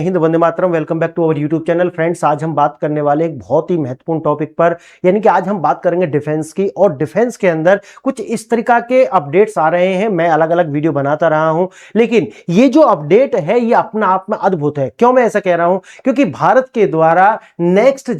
हिंद, वंदे मातरम। Welcome back to our YouTube channel. Friends, आज हम बात करने वाले एक बहुत ही महत्वपूर्ण टॉपिक पर, यानी कि आज हम बात करेंगे डिफेंस की। और डिफेंस के अंदर कुछ इस तरीका के अपडेट्स आ रहे हैं। मैं अलग अलग वीडियो बनाता रहा हूं, लेकिन ये जो अपडेट है ये अपना आप में अद्भुत है। क्यों मैं ऐसा कह रहा हूं? क्योंकि भारत के द्वारा next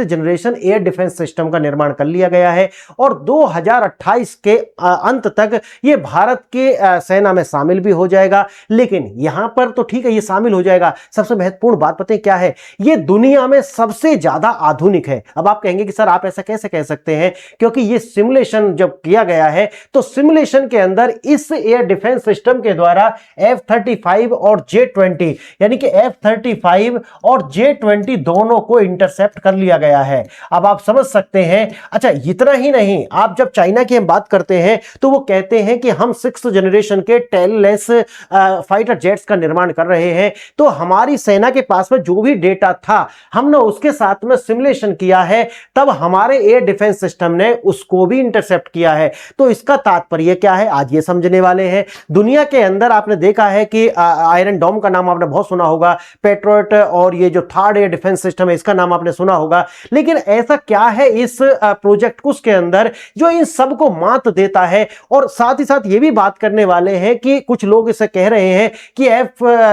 generation air defence system का निर्माण कर लिया गया है और 2028 के अंत तक ये भारत के सेना में शामिल भी हो जाएगा। लेकिन यहां पर तो ठीक है, ये शामिल हो जाएगा। सबसे महत्वपूर्ण बात पता है क्या है? ये दुनिया में सबसे ज्यादा आधुनिक है। अब आप कहेंगे कि सर आप ऐसा कैसे कह सकते हैं? क्योंकि ये सिमुलेशन जब किया गया है तो सिमुलेशन के अंदर इस एयर डिफेंस सिस्टम के द्वारा F-35 और J-20 यानी कि F-35 और J-20 दोनों को इंटरसेप्ट कर लिया गया है। अब आप समझ सकते हैं। अच्छा, इतना ही नहीं, आप जब चाइना की हम बात करते हैं तो वो कहते हैं कि हम 6th जनरेशन के टेललेस फाइटर जेट्स का निर्माण कर रहे हैं। तो हमारी सेना के पास में जो भी डेटा था हमने उसके साथ में सिमुलेशन किया है, तब हमारे एयर डिफेंस सिस्टम ने उसको भी इंटरसेप्ट किया है। तो इसका तात्पर्य क्या है, आज ये समझने वाले हैं। दुनिया के अंदर आपने देखा है कि आयरन डोम का नाम आपने बहुत सुना होगा, पेट्रियट और ये जो थर्ड एयर डिफेंस सिस्टम है इसका नाम आपने सुना होगा। लेकिन ऐसा क्या है इस प्रोजेक्ट कुछ के अंदर जो इन सबको मात देता है? और साथ ही साथ ये भी बात करने वाले हैं कि कुछ लोग इसे कह रहे हैं कि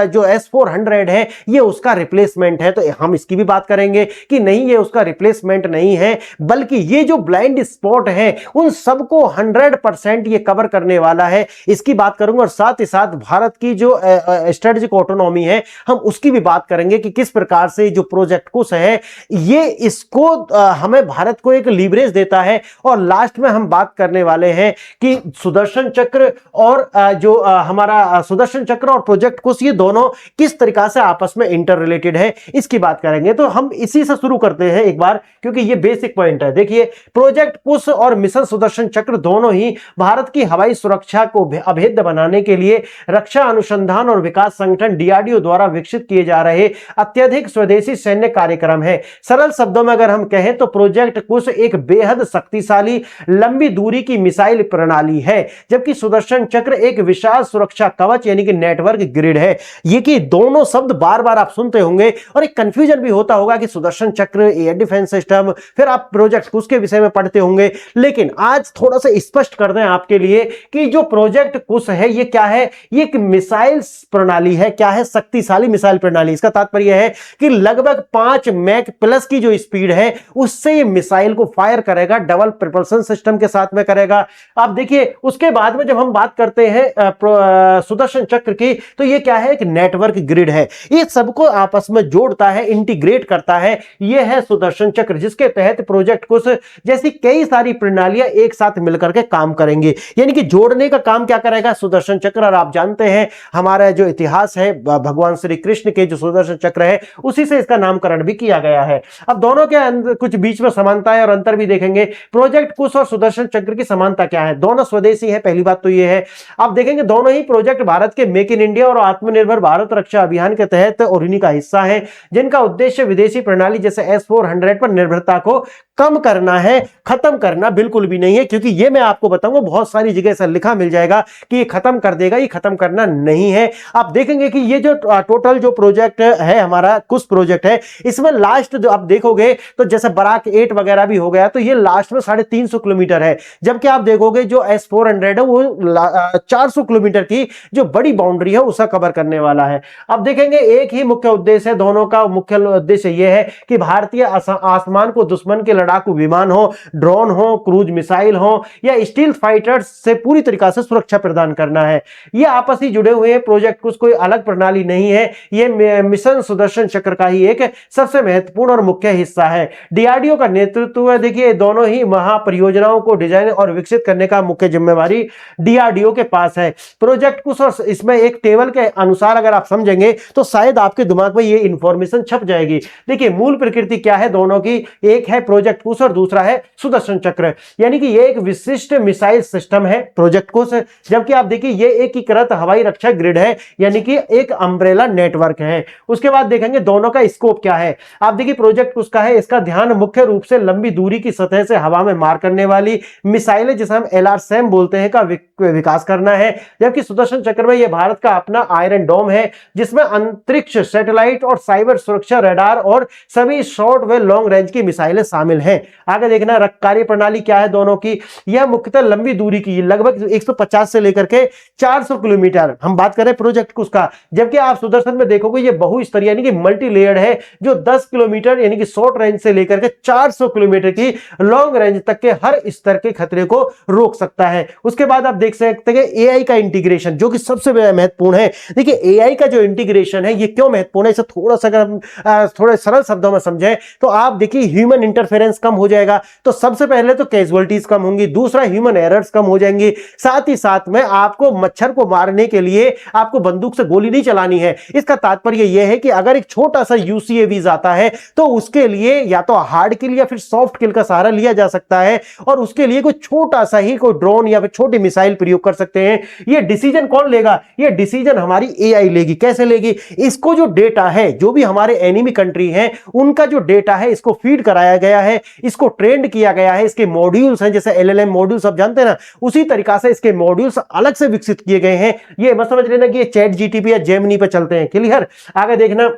जो S-400 है ये उसका रिप्लेसमेंट है। तो हम इसकी भी बात करेंगे कि नहीं, ये उसका रिप्लेसमेंट नहीं है, बल्कि ये जो ब्लाइंड स्पॉट है उन सबको 100% ये कवर करने वाला है। इसकी बात करूंगा। और साथ ही साथ भारत की जो स्ट्रेटेजिक ऑटोनॉमी है हम उसकी भी बात करेंगे कि किस प्रकार से जो प्रोजेक्ट कुछ है ये इसको हमें भारत को एक लीवरेज देता है। और लास्ट में हम बात करने वाले हैं कि सुदर्शन चक्र और जो हमारा सुदर्शन चक्र और प्रोजेक्ट कुछ ये दोनों किस तरीका से आपस में इंटर रिलेटेड है, इसकी बात करेंगे। तो हम इसी से शुरू करते हैं एक बार, क्योंकि ये बेसिक पॉइंट है। देखिए, प्रोजेक्ट कुश और मिशन सुदर्शन चक्र दोनों ही भारत की हवाई सुरक्षा को अभेद्य बनाने के लिए रक्षा अनुसंधान और विकास संगठन DRDO द्वारा विकसित किए जा रहे अत्यधिक स्वदेशी सैन्य कार्यक्रम है। सरल शब्दों में अगर हम कहें तो प्रोजेक्ट कुश एक बेहद शक्तिशाली लंबी दूरी की मिसाइल प्रणाली है, जबकि सुदर्शन चक्र एक विशाल सुरक्षा कवच यानी कि नेटवर्क ग्रिड है। ये कि दोनों शब्द बार बार आप सुनते होंगे और एक कंफ्यूजन भी होता होगा कि सुदर्शन चक्र एयर डिफेंस सिस्टम, फिर आप प्रोजेक्ट कुश के विषय में पढ़ते होंगे। लेकिन आज थोड़ा सा स्पष्ट कर दें आपके लिए कि जो प्रोजेक्ट कुश है ये क्या है? ये एक मिसाइल प्रणाली है। क्या है? शक्तिशाली मिसाइल प्रणाली। इसका तात्पर्य है कि लगभग 5 मैक प्लस की जो स्पीड है उससे ये मिसाइल को फायर करेगा, डबल प्रोपल्शन सिस्टम के साथ में करेगा। आप देखिए, उसके बाद में जब हम बात करते हैं सुदर्शन चक्र की, तो ये क्या है? एक नेटवर्क ग्रिड है। ये सबको आपस में जोड़ता है, इंटीग्रेट करता है। ये है सुदर्शन चक्र, जिसके तहत प्रोजेक्ट कुश जैसी कई सारी प्रणालियां एक साथ मिलकर के काम करेंगे। यानी कि जोड़ने का काम क्या करेगा? सुदर्शन चक्र। और आप जानते हैं हमारा जो इतिहास है, भगवान श्री कृष्ण के जो सुदर्शन चक्र है उसी से इसका नामकरण भी किया गया है। अब दोनों के कुछ बीच में समानताएं और अंतर भी देखेंगे। प्रोजेक्ट कुश और सुदर्शन चक्र की समानता क्या है? दोनों स्वदेशी है, पहली बात तो ये है। आप देखेंगे दोनों ही प्रोजेक्ट भारत के मेक इन इंडिया और आत्मनिर्भर भारत रक्षा अभियान के तहत और इन्हीं का हिस्सा है, जिनका उद्देश्य विदेशी प्रणाली जैसे S-400 पर निर्भरता को कम करना है, खत्म करना बिल्कुल भी नहीं है। क्योंकि ये मैं आपको बताऊंगा, बहुत सारी जगह ऐसा लिखा मिल जाएगा कि ये खत्म कर देगा, ये खत्म करना नहीं है। आप देखेंगे कि ये जो टोटल जो प्रोजेक्ट है हमारा कुछ प्रोजेक्ट है, इसमें लास्ट जो आप देखोगे तो जैसे बराक 8 वगैरह भी हो गया, तो ये लास्ट में 350 किलोमीटर है। जबकि आप देखोगे जो S-400 है वो 400 किलोमीटर की जो बड़ी बाउंड्री है उसका कवर करने वाला है। अब देखेंगे एक ही मुख्य उद्देश्य है, दोनों का मुख्य उद्देश्य यह है कि भारतीय आसमान को दुश्मन के लड़ाकू विमान हो, ड्रोन हो, क्रूज मिसाइल हो या स्टील्थ फाइटर्स से पूरी तरीका से सुरक्षा प्रदान करना है। ये आपस ही जुड़े हुए हैं। प्रोजेक्ट कुछ कोई अलग प्रणाली नहीं है, ये मिशन सुदर्शन चक्र का ही एक सबसे महत्वपूर्ण और मुख्य हिस्सा है। DRDO का नेतृत्व, देखिए दोनों ही महापरियोजनाओं को डिजाइन और विकसित करने का मुख्य जिम्मेवारी DRDO के पास है। प्रोजेक्ट कुछ और इसमें एक टेबल के अनुसार अगर आप समझेंगे तो शायद आपके दिमाग में ये इंफॉर्मेशन छप जाएगी। देखिए मूल प्रकृति क्या है दोनों की? एक है प्रोजेक्ट प्रोजेक्ट कुश और दूसरा है सुदर्शन चक्र। यानी कि ये एक विशिष्ट मिसाइल सिस्टम है प्रोजेक्ट कुश, जबकि आप देखिए ये एकीकृत हवाई रक्षा ग्रिड है, यानी कि एक अम्ब्रेला नेटवर्क है। उसके बाद देखेंगे दोनों का स्कोप क्या है। आप देखिए प्रोजेक्ट कुश का है, इसका ध्यान मुख्य रूप से लंबी दूरी की सतह से हवा में मार करने वाली मिसाइलें, जिसे हम LRSAM बोलते हैं, का विकास करना है। जबकि सुदर्शन चक्र में यह भारत का अपना आयरन डोम है, जिसमें अंतरिक्ष, सैटेलाइट और साइबर सुरक्षा, रडार और सभी शॉर्ट व लॉन्ग रेंज की मिसाइलें शामिल हैं। आगे देखना कार्य प्रणाली क्या है दोनों की। यह मुख्यतः लंबी दूरी की लगभग 150 से लेकर के 400 किलोमीटर हम बात करें प्रोजेक्ट कुश का, जबकि आप सुदर्शन में देखोगे ये बहुस्तरीय यानी कि मल्टी लेयर्ड है, जो 10 किलोमीटर यानी कि शॉर्ट रेंज से लेकर के 400 किलोमीटर की लॉन्ग रेंज तक के हर स्तर के खतरे को रोक सकता है। उसके बाद आप देख सकते हैं एआई का इंटीग्रेशन, जो कि सबसे महत्वपूर्ण है। देखिए एआई का जो इंटीग्रेशन है ये क्यों महत्वपूर्ण है, इसे थोड़ा सा अगर हम थोड़े सरल शब्दों में समझें तो आप देखिए ह्यूमन इंटरफेरेंस कम हो जाएगा, तो सबसे पहले तो कैजुअलिटीज कम होंगी, दूसरा ह्यूमन एरर्स कम हो जाएंगी, साथ ही साथ में आपको मच्छर को मारने के लिए आपको बंदूक से गोली नहीं चलानी है। इसका तात्पर्य यह है कि अगर एक छोटा सा UCAV आता है तो उसके लिए या तो हार्ड किल या फिर सॉफ्ट किल का सहारा लिया जा सकता है, और उसके लिए कोई छोटा सा ही कोई ड्रोन या फिर छोटी मिसाइल प्रयोग कर सकते हैं। ये डिसीजन कौन लेगा? ये डिसीजन हमारी AI लेगी। कैसे लेगी? इसको जो डेटा है, जो भी हमारे एनिमी कंट्री हैं उनका जो डेटा है, इसको फीड कराया गया है, इसको ट्रेंड किया गया है, इसके मॉड्यूल्स हैं, जैसे LLM मॉड्यूल्स आप जानते हैं ना, उसी तरीका से इसके मॉड्यूल्स अलग से विकसित किए गए हैं। ये मत समझ लेना कि ये चैट GTP या जेमिनी पे चलते हैं। क्लियर? आगे देखना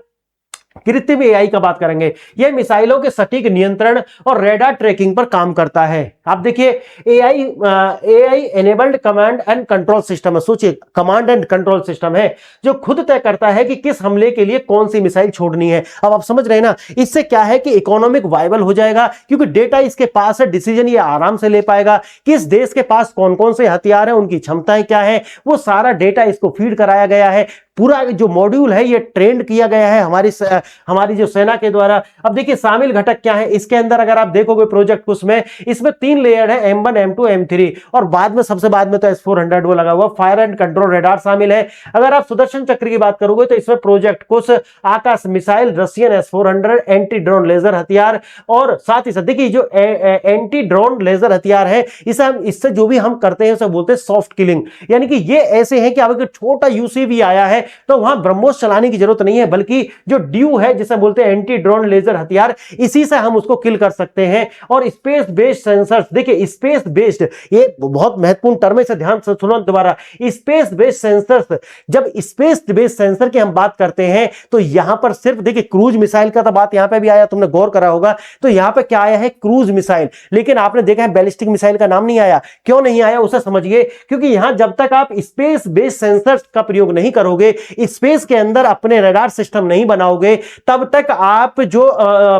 कृत्रिम AI का बात करेंगे। यह मिसाइलों के सटीक नियंत्रण और रेडार ट्रैकिंग पर काम करता है। आप देखिए AI enabled command and control system है। सोचिए कमांड एंड कंट्रोल सिस्टम है जो खुद तय करता है कि किस हमले के लिए कौन सी मिसाइल छोड़नी है। अब आप समझ रहे हैं ना, इससे क्या है कि इकोनॉमिक वायबल हो जाएगा, क्योंकि डेटा इसके पास है, डिसीजन ये आराम से ले पाएगा। किस देश के पास कौन कौन से हथियार है, उनकी क्षमताएं क्या है, वो सारा डेटा इसको फीड कराया गया है। पूरा जो मॉड्यूल है ये ट्रेंड किया गया है हमारी जो सेना के द्वारा। अब देखिए शामिल घटक क्या है इसके अंदर, अगर आप देखोगे प्रोजेक्ट कुश में, इसमें 3 लेयर है, M1 M2 M3, और बाद में सबसे बाद में तो S400 वो लगा हुआ फायर एंड कंट्रोल रडार शामिल है। अगर आप सुदर्शन चक्र की बात करोगे तो इसमें project Kush, Akash missile, Russian S400, anti drone laser हथियार, और साथ ही साथ देखिए जो एंटी ड्रोन लेजर हथियार है इससे जो भी हम करते हैं उसे बोलते हैं सॉफ्ट किलिंग। यानी कि ये ऐसे हैं कि अगर छोटा UCV आया है तो वहां ब्रह्मोस चलाने की जरूरत नहीं है, बल्कि जो ड्यू है जिसे बोलते हैं एंटी ड्रोन लेजर हथियार, इसी से हम उसको किल कर सकते हैं। और स्पेस बेस्ड सेंसर्स, देखिए स्पेस बेस्ड, ये बहुत महत्वपूर्ण टर्म है, इसे ध्यान से सुनो दोबारा। स्पेस बेस्ड सेंसर्स, जब स्पेस बेस्ड सेंसर की हम बात करते हैं तो यहां पर सिर्फ देखिए क्रूज मिसाइल का तो बात यहां पे भी आया, तुमने गौर करा होगा, तो यहां पे क्या आया है? Cruise missile. लेकिन आपने देखा है बैलिस्टिक मिसाइल का नाम नहीं आया। क्यों नहीं आया उसे समझिए, क्योंकि यहां जब तक आप स्पेस बेस्ड सेंसर्स का प्रयोग नहीं करोगे, स्पेस के अंदर अपने रडार सिस्टम नहीं बनाओगे, तब तक आप जो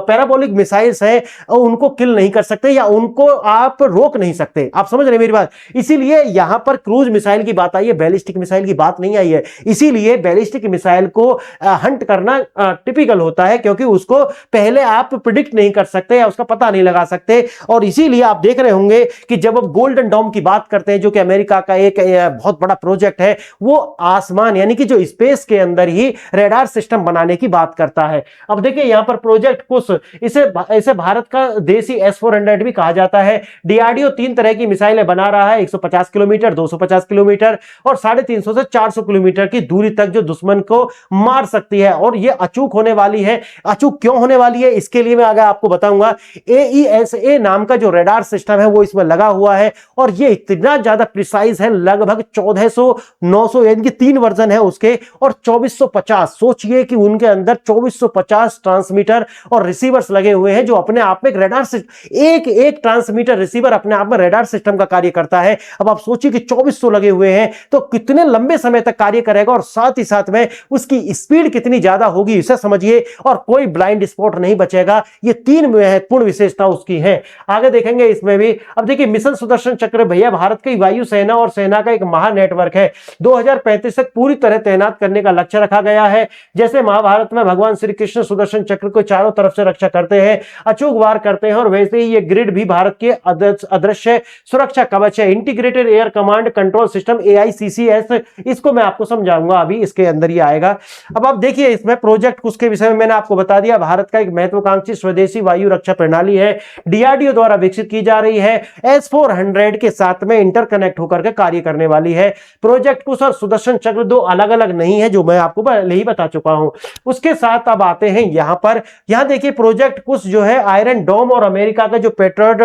पैराबोलिक मिसाइल्स हैं उनको किल नहीं कर सकते या उनको आप रोक नहीं सकते। आप समझ रहे हैं मेरी बात? इसीलिए यहां पर क्रूज मिसाइल की बात आई है, बैलिस्टिक मिसाइल की बात नहीं आई है। इसीलिए बैलिस्टिक मिसाइल को हंट करना टिपिकल होता है, क्योंकि उसको पहले आप प्रिडिक्ट नहीं कर सकते या उसका पता नहीं लगा सकते। और इसीलिए आप देख रहे होंगे कि जब आप गोल्डन डोम की बात करते हैं, जो कि अमेरिका का एक बहुत बड़ा प्रोजेक्ट है, वो आसमान यानी कि जो स्पेस के अंदर ही रडार सिस्टम बनाने की बात करता है। अब देखिए यहां पर प्रोजेक्ट कुश, इसे भारत का देसी S400 भी कहा जाता है। DRDO 3 तरह की मिसाइलें बना रहा है, 150 किलोमीटर, 250 किलोमीटर और 350 से 400 किलोमीटर की दूरी तक, जो दुश्मन को मार सकती है। और यह अचूक होने वाली है। अचूक क्यों होने वाली है इसके लिए मैं आगे आपको बताऊंगा। AESA नाम का जो रडार सिस्टम है वो इसमें लगा हुआ है, और यह इतना ज्यादा प्रिसाइज है, लगभग 1400, 900 यानी कि 3 वर्जन है उसके, और 2450। सोचिए कि उनके अंदर 2450 ट्रांसमीटर और रिसीवर्स लगे हुए हैं, जो अपने आप में रडार सिस्टम, एक ट्रांसमीटर रिसीवर अपने आप में रडार सिस्टम का कार्य करता है। अब आप सोचिए कि 2400 लगे हुए हैं तो कितने लंबे समय तक कार्य करेगा, और साथ ही साथ में उसकी स्पीड कितनी ज्यादा होगी इसे समझिए, और कोई ब्लाइंड स्पॉट नहीं बचेगा। ये 3 महत्वपूर्ण विशेषता उसकी है। आगे देखेंगे इसमें भी। अब देखिए मिशन सुदर्शन चक्र भैया भारत की वायुसेना और सेना का एक महानेटवर्क है। 2035 तक पूरी तरह तैनात तैनात करने का लक्ष्य रखा गया है। जैसे महाभारत में भगवान श्री कृष्ण सुदर्शन चक्र को चारों तरफ से रक्षा करते हैं, अचूक वार करते हैं, और वैसे ही ये ग्रिड भी भारत के अदृश्य सुरक्षा कवच है। Integrated air command control system AICCS, इसको मैं आपको समझाऊंगा, अभी इसके अंदर ही आएगा। अब आप देखिए इसमें प्रोजेक्ट कुछ के विषय में मैंने आपको बता दिया। भारत का एक महत्वाकांक्षी स्वदेशी वायु रक्षा प्रणाली है, DRDO द्वारा विकसित की जा रही है, S-400 के साथ में इंटरकनेक्ट होकर के कार्य करने वाली है। प्रोजेक्ट कुश और सुदर्शन चक्र दो अलग अलग नहीं है, जो मैं आपको पहले ही बता चुका हूं। उसके साथ अब आते हैं यहां पर, यहां देखिए प्रोजेक्ट कुश जो है आयरन डोम और अमेरिका का जो पेट्रियट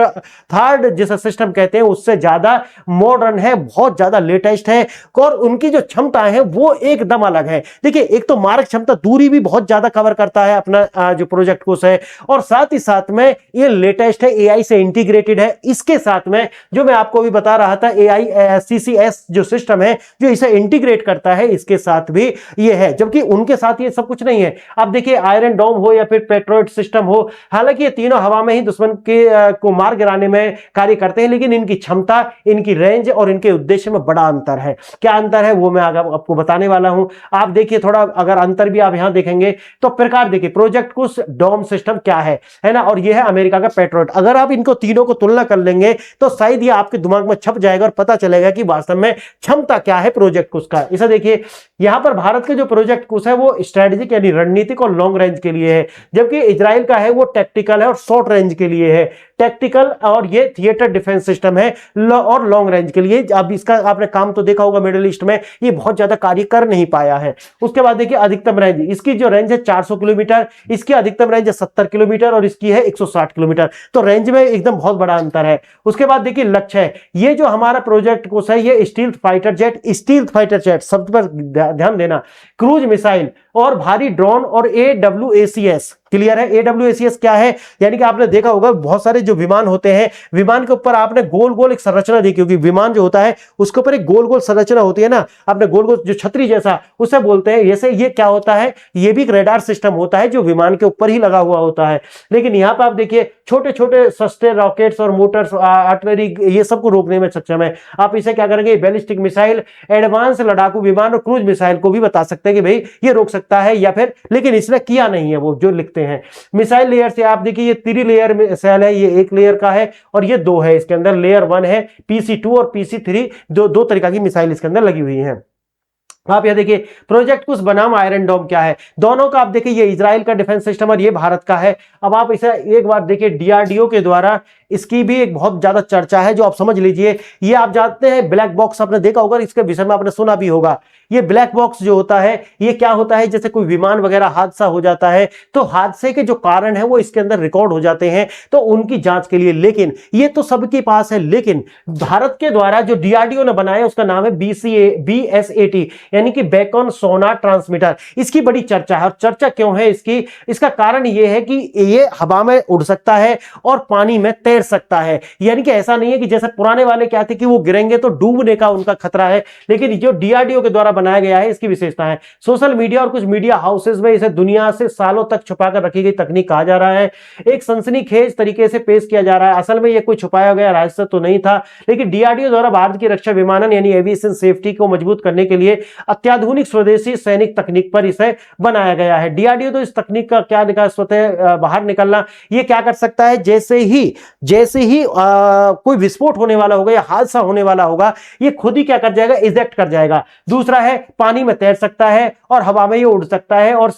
थर्ड जिसे सिस्टम कहते हैं उससे ज्यादा मॉडर्न है, बहुत ज्यादा लेटेस्ट है, और उनकी जो क्षमता है वो एकदम अलग है। देखिए एक तो मारक क्षमता, दूरी भी बहुत ज्यादा कवर करता है अपना जो प्रोजेक्ट कुश है, और साथ ही साथ में ये लेटेस्ट है, AI से इंटीग्रेटेड है। इसके साथ में जो मैं आपको भी बता रहा था AICCS जो सिस्टम है जो इसे इंटीग्रेट करता है, इसके साथ भी ये है, जबकि उनके साथ ये सब कुछ नहीं है। आप देखिए आयरन डोम हो या फिर पेट्रियट सिस्टम हो, हालांकि ये तीनों हवा में ही दुश्मन के को मार गिराने में कार्य करते हैं, लेकिन इनकी क्षमता, इनकी रेंज और इनके उद्देश्य में बड़ा अंतर है। क्या अंतर है वो मैं आपको बताने वाला हूं। आप देखिए थोड़ा अगर अंतर भी आप यहां देखेंगे तो प्रकार देखिए, प्रोजेक्ट कुश डोम सिस्टम क्या है ना, और ये है अमेरिका का पेट्रियट। अगर आप इनको तीनों को तुलना कर लेंगे तो शायद ये आपके दिमाग में छप जाएगा और पता चलेगा कि वास्तव में क्षमता क्या है प्रोजेक्ट कुश का। इसे देखिए यहां पर भारत के जो प्रोजेक्ट कुश है वो स्ट्रेटेजिक यानी रणनीतिक और लॉन्ग रेंज के लिए है, जबकि इजराइल का है वो टैक्टिकल है और शॉर्ट रेंज के लिए है। टैक्टिकल और ये थिएटर डिफेंस सिस्टम है और लॉन्ग रेंज के लिए। अब इसका आपने काम तो देखा होगा, मिडिल ईस्ट में ये बहुत ज्यादा कार्य कर नहीं पाया है। उसके बाद देखिए अधिकतम रेंज, इसकी जो रेंज है 400 किलोमीटर, इसकी अधिकतम रेंज है 70 किलोमीटर और इसकी है 160 किलोमीटर, तो रेंज में एकदम बहुत बड़ा अंतर है। उसके बाद देखिए लक्ष्य है, ये जो हमारा प्रोजेक्ट कुश है ये स्टील्थ फाइटर जेट शब्द पर ध्यान देना, क्रूज मिसाइल और भारी ड्रोन और AWACS, क्लियर है। AWACS क्या है, यानी कि आपने देखा होगा बहुत सारे जो विमान होते हैं, विमान के ऊपर आपने गोल गोल एक संरचना देखी होगी। विमान जो होता है उसके ऊपर एक गोल गोल संरचना होती है ना, आपने गोल गोल जो छतरी जैसा, उसे बोलते हैं। जैसे ये क्या होता है, ये भी एक रडार सिस्टम होता है जो विमान के ऊपर ही लगा हुआ होता है। लेकिन यहां पर आप देखिए छोटे छोटे सस्ते रॉकेट्स और मोटर्स, आर्टिलरी, ये सब को रोकने में सक्षम है। आप इसे क्या करेंगे, बैलिस्टिक मिसाइल, एडवांस लड़ाकू विमान और क्रूज मिसाइल को भी बता सकते हैं कि भाई ये रोक सकता है या फिर, लेकिन इसने किया नहीं है वो जो लिखते हैं। मिसाइल लेयर से आप देखिए ये 3 लेयर मिसाइल है, ये 1 लेयर का है और ये 2 है। इसके अंदर लेयर 1 है, PC2 और PC3, दो तरीका की मिसाइल इसके अंदर लगी हुई है। आप यह देखिए प्रोजेक्ट कुश बनाम आयरन डोम क्या है, दोनों का आप देखिए, ये इजराइल का डिफेंस सिस्टम और ये भारत का है। अब आप इसे एक बार देखिए, DRDO के द्वारा इसकी भी एक बहुत ज्यादा चर्चा है, जो आप समझ लीजिए। ये आप जानते हैं ब्लैक बॉक्स, आपने देखा होगा, इसके विषय में आपने सुना भी होगा। ये ब्लैक बॉक्स जो होता है ये क्या होता है, जैसे कोई विमान वगैरह हादसा हो जाता है तो हादसे के जो कारण है वो इसके अंदर रिकॉर्ड हो जाते हैं, तो उनकी जांच के लिए। लेकिन ये तो सबके पास है, लेकिन भारत के द्वारा जो DRDO ने बनाया उसका नाम है BSAT, यानी कि बेकन सोनार ट्रांसमीटर। इसकी बड़ी चर्चा है, और चर्चा क्यों है इसकी, इसका कारण यह है कि ये हवा में उड़ सकता है और पानी में तैर सकता है। यानी कि ऐसा नहीं है कि जैसे पुराने वाले क्या थे कि वो गिरेंगे तो डूबने का उनका खतरा है, लेकिन जो DRDO के द्वारा बनाया गया है इसकी विशेषता है। सोशल मीडिया और कुछ मीडिया हाउसेस में इसे दुनिया से सालों तक छुपाकर रखी गई तकनीक कहा जा रहा है, एक सनसनीखेज तरीके से पेश किया जा रहा है। असल में यह कोई छुपाया गया रहस्य तो नहीं था, लेकिन DRDO द्वारा भारत की रक्षा विमानन यानी एविएशन सेफ्टी को मजबूत करने के लिए अत्याधुनिक स्वदेशी सैनिक तकनीक पर इसे बनाया गया है। DRDO तो इस तकनीक का क्या निकाल स्वतः बाहर निकलना, ये क्या कर सकता है, जैसे ही कोई विस्फोट होने वाला होगा या हादसा होने वाला होगा, ये खुद ही क्या कर जाएगा, इजेक्ट कर जाएगा। दूसरा है पानी में तैर सकता है और हवा में ये उड़ सकता है, और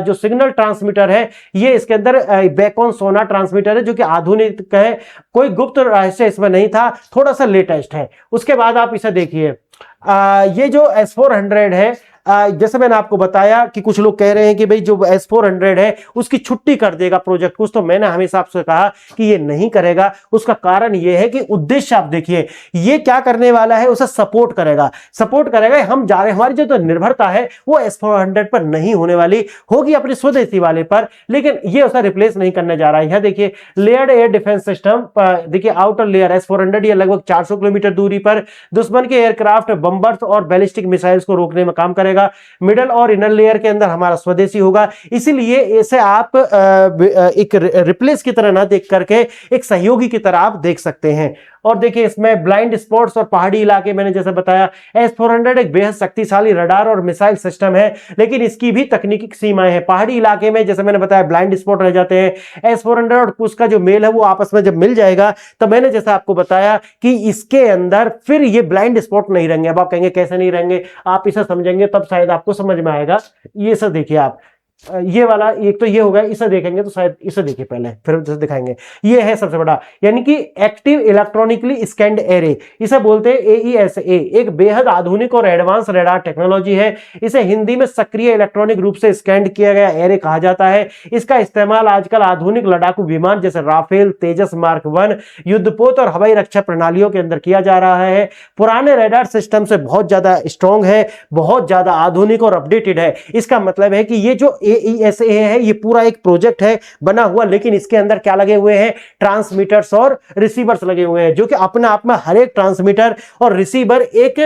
जो सिग्नल ट्रांसमीटर है ये इसके अंदर बेकन सोनार ट्रांसमीटर है, जो कि आधुनिक है, कोई गुप्त रहस्य इसमें नहीं था, थोड़ा सा लेटेस्ट है। उसके बाद आप इसे देखिए, ये जो S-400 है, जैसे मैंने आपको बताया कि कुछ लोग कह रहे हैं कि भाई जो S-400 है उसकी छुट्टी कर देगा प्रोजेक्ट कुश, तो मैंने हमेशा आपसे कहा कि ये नहीं करेगा। उसका कारण ये है कि उद्देश्य आप देखिए, ये क्या करने वाला है, उसे सपोर्ट करेगा। हम जा रहे हैं, हमारी जो तो निर्भरता है वो S-400 पर नहीं होने वाली, होगी अपने स्वदेशी वाले पर, लेकिन ये उसे रिप्लेस नहीं करने जा रहा है। यहां देखिए लेयर्ड एयर डिफेंस सिस्टम, देखिए आउटर लेयर S-400 ये लगभग 400 किलोमीटर दूरी पर दुश्मन के एयरक्राफ्ट, बम्बर्स और बैलिस्टिक मिसाइल्स को रोकने में काम करेगा। मिडल और इनर लेयर के अंदर हमारा स्वदेशी होगा, इसीलिए इसे आप एक रिप्लेस की तरह ना देख करके एक सहयोगी की तरह आप देख सकते हैं। और देखिए इसमें ब्लाइंड स्पॉट्स और पहाड़ी इलाके मैंने जैसे बताया, S-400 एक बेहद शक्तिशाली रडार और मिसाइल सिस्टम है, लेकिन इसकी भी तकनीकी सीमाएं हैं। पहाड़ी इलाके में जैसे मैंने बताया ब्लाइंड स्पॉट रह जाते हैं। S-400 और उसका जो मेल है वो आपस में जब मिल जाएगा तो मैंने जैसा आपको बताया कि इसके अंदर फिर ये ब्लाइंड स्पॉट नहीं रहेंगे। अब आप कहेंगे कैसे नहीं रहेंगे, आप इसे समझेंगे तब शायद आपको समझ में आएगा। ये सब देखिए आप, ये वाला एक तो ये होगा, इसे देखेंगे तो शायद इसे देखिए पहले फिर दिखाएंगे। ये है सबसे बड़ा, यानी कि एक्टिव इलेक्ट्रॉनिकली स्कैन्ड एरे, इसे बोलते हैं AESA। एक बेहद आधुनिक और एडवांस रडार टेक्नोलॉजी है। इसे हिंदी में सक्रिय इलेक्ट्रॉनिक रूप से स्कैन किया गया एरे कहा जाता है। इसका इस्तेमाल आजकल आधुनिक लड़ाकू विमान जैसे राफेल, तेजस मार्क 1, युद्धपोत और हवाई रक्षा प्रणालियों के अंदर किया जा रहा है। पुराने रडार सिस्टम से बहुत ज्यादा स्ट्रॉन्ग है, बहुत ज्यादा आधुनिक और अपडेटेड है। इसका मतलब है कि ये जो AESA है ये पूरा एक प्रोजेक्ट है बना हुआ, लेकिन इसके अंदर क्या लगे हुए हैं, ट्रांसमीटर्स और रिसीवर्स लगे हुए हैं, जो कि अपने आप में हर एक ट्रांसमीटर और रिसीवर एक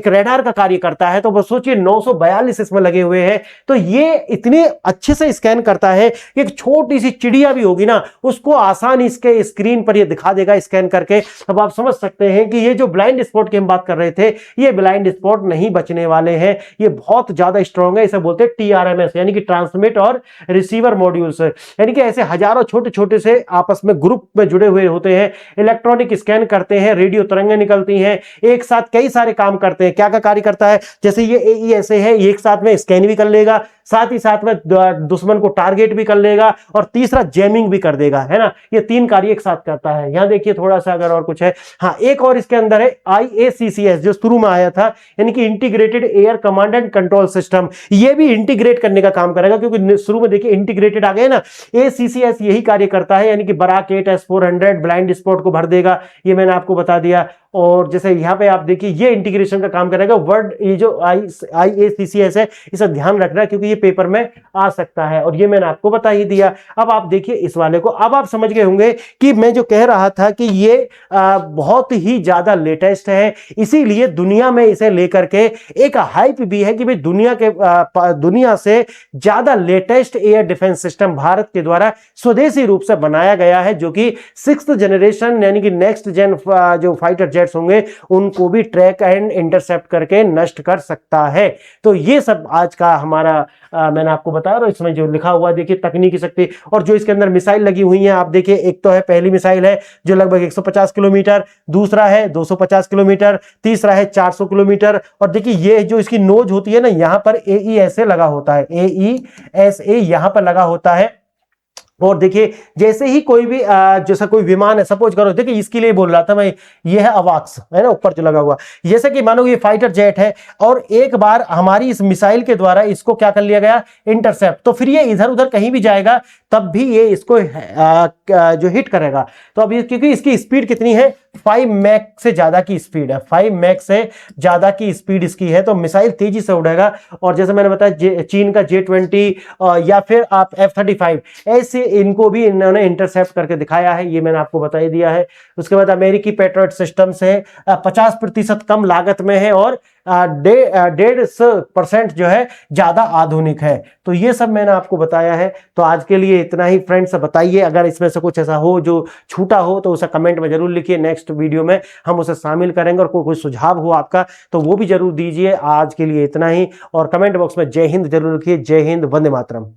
रडार का कार्य करता है। तो बस सोचिए 942 इसमें लगे हुए हैं। तो ये इतने अच्छे से स्कैन करता है कि एक छोटी सी चिड़िया भी होगी ना, उसको आसानी इसके स्क्रीन पर ये दिखा देगा स्कैन करके। अब आप समझ सकते हैं कि ये जो ब्लाइंड स्पॉट की हम बात कर रहे थे, ये ब्लाइंड स्पॉट नहीं बचने वाले हैं। ये बहुत ज्यादा स्ट्रॉन्ग है। इसे बोलते हैं TRMS, यानी कि ट्रांसमिट और रिसीवर मॉड्यूल्स, यानी कि ऐसे हजारों छोटे छोटे से आपस में ग्रुप में जुड़े हुए होते हैं। इलेक्ट्रॉनिक स्कैन करते हैं, रेडियो तरंगें निकलती हैं, एक साथ कई सारे काम करते हैं। क्या क्या कार्य करता है, जैसे ये AESA है, एक साथ में स्कैन भी कर लेगा, साथ ही साथ में दुश्मन को टारगेट भी कर लेगा, और तीसरा जैमिंग भी कर देगा, है ना। ये 3 कार्य एक साथ करता है। यहां देखिए थोड़ा सा अगर और कुछ है, हाँ एक और इसके अंदर है IACCS, जो शुरू में आया था, यानी कि integrated air command and control system. ये भी इंटीग्रेट करने का काम करेगा, क्योंकि शुरू में देखिए इंटीग्रेटेड आ गए ना। ACCS यही कार्य करता है, यानी कि बराक 8 S-400 ब्लाइंड स्पॉट को भर देगा, ये मैंने आपको बता दिया। और जैसे यहां पे आप देखिए ये इंटीग्रेशन का काम करेगा। वर्ड ये जो IACCS है, इसे ध्यान रखना क्योंकि ये पेपर में आ सकता है, और ये मैंने आपको बता ही दिया। अब आप देखिए इस वाले को, अब आप समझ गए होंगे कि मैं जो कह रहा था कि ये बहुत ही ज्यादा लेटेस्ट है, इसीलिए दुनिया में इसे लेकर के एक हाइप भी है कि भाई दुनिया से ज्यादा latest air defence system Bharat के द्वारा स्वदेशी रूप से बनाया गया है, जो कि 6th जनरेशन यानी कि नेक्स्ट जेन जो फाइटर जेट्स होंगे उनको भी ट्रैक एंड इंटरसेप्ट करके नष्ट कर सकता है। तो ये सब आज का हमारा मैंने आपको बताया। और इसमें जो लिखा हुआ देखिए तकनीकी शक्ति, और जो इसके अंदर मिसाइल लगी हुई हैं आप देखिए, एक तो है पहली मिसाइल है जो लगभग 150 किलोमीटर, दूसरा है 250 किलोमीटर, तीसरा है 400 किलोमीटर। और देखिए ये जो इसकी नोज होती है ना, यहां पर AESA लगा होता है, AESA यहां पर लगा होता है। और देखिए जैसे ही कोई भी जैसा कोई विमान है, सपोज करो, देखिए इसके लिए बोल रहा था मैं, ये है अवाक्स, है ना, ऊपर जो लगा हुआ, जैसे कि मानो ये फाइटर जेट है और एक बार हमारी इस मिसाइल के द्वारा इसको क्या कर लिया गया, इंटरसेप्ट, तो फिर ये इधर उधर कहीं भी जाएगा तब भी ये इसको जो हिट करेगा। तो अब क्योंकि इसकी स्पीड कितनी है, 5 मैक से ज्यादा की स्पीड है, 5 मैक से ज्यादा की स्पीड इसकी है, तो मिसाइल तेजी से उड़ेगा। और जैसे मैंने बताया चीन का J-20 या फिर आप F-35, ऐसे इनको भी इन्होंने इंटरसेप्ट करके दिखाया है, ये मैंने आपको बता ही दिया है। उसके बाद अमेरिकी पेट्रियट सिस्टम से 50% कम लागत में है और 1.5% जो है ज्यादा आधुनिक है। तो ये सब मैंने आपको बताया है। तो आज के लिए इतना ही फ्रेंड्स। बताइए अगर इसमें से कुछ ऐसा हो जो छूटा हो तो उसे कमेंट में जरूर लिखिए, नेक्स्ट वीडियो में हम उसे शामिल करेंगे। और कोई सुझाव हो आपका तो वो भी जरूर दीजिए। आज के लिए इतना ही, और कमेंट बॉक्स में जय हिंद जरूर लिखिए। जय हिंद, वंदे मातरम।